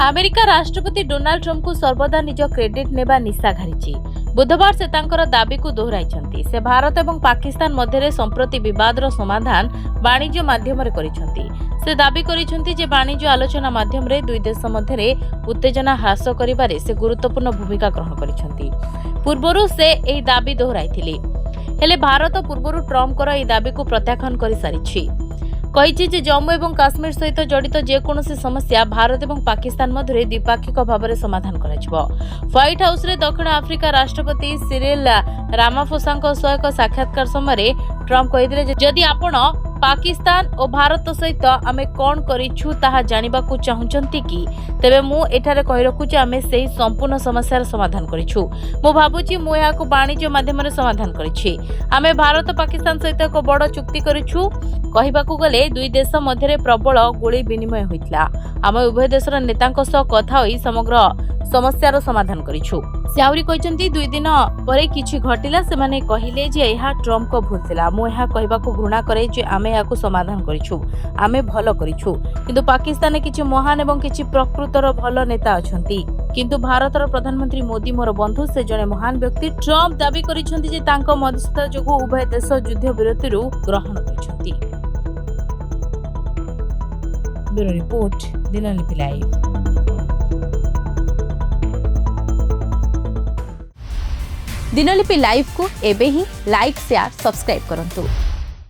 America राष्ट्रपति Donald Trump को सर्वदा निज क्रेडिट नेबा निशा घारिछि। बुधवार से तांकर दाबी को दोहराइछन्ति। से भारत एवं पाकिस्तान मध्य संप्रति विवादर समाधान वाणिज्य माध्यम करिछन्ति। से दाबी करिछन्ति जे वाणिज्य आलोचना माध्यम रे दुई देश मध्य उत्तेजना ह्रास करिबारे से गुरुत्वपूर्ण भूमिका ग्रहण करिछन्ति। पूर्वरु से एही दाबी दोहराइथिले, हेले भारत पूर्वरु ट्रम्पकर एही दाबी को प्रत्याख्यान करि सारिछि। कहिछि जे जम्मू एवं काश्मीर सहित जड़ित जेकोसी समस्या भारत एवं पाकिस्तान मध्य द्विपाक्षिक भाव में समाधान कराजिबो। व्हाइट हाउस रे दक्षिण आफ्रिका राष्ट्रपति सिरिल रामाफोसा एक साक्षात्कार समय ट्रम्प कहिथिले जदि आपण पाकिस्तान और भारत सहित आमे कौन करिछु ताहा जानिबाकू चाहुचंती कि तेबे मु एठारे कहि रखु जे आमे सेही संपूर्ण समस्यार समाधान करिछु। मु भाबुची मु याको वाणिज्य माध्यम समाधान करिछि। आमे भारत पाकिस्तान सहित एक बड़ चुक्ति करिछु। कहिबाकू गले दुई देश मध्य प्रबल गोली विनिमय होइतला। आमे उभय देशर नेतांक सह कथा होई समग्र समस्यार समाधान करिछु। से आउरी कहिसंती दुई दिन परे किछि घटिला सेमाने कहिले जे एहा ट्रम्प को भूल थिला। मु एहा कहिबाकू घृणा करे जे आमे याकू समाधान करिछु, आमे भलो करिछु। किंतु पाकिस्तान किछि महान एवं किछि प्रकृतर भलो नेता अछंती। किंतु भारतर प्रधानमंत्री मोदी मोर बंधु, से जने महान व्यक्ति। ट्रम्प दाबी करिसंती जे तांको मध्यस्थता जोगु उभय देश युद्ध विरतिरु ग्रहण करिसंती। Bureau report, Dinalipi live. Dinalipi live को एबे ही लाइक शेयर सब्सक्राइब करंतु।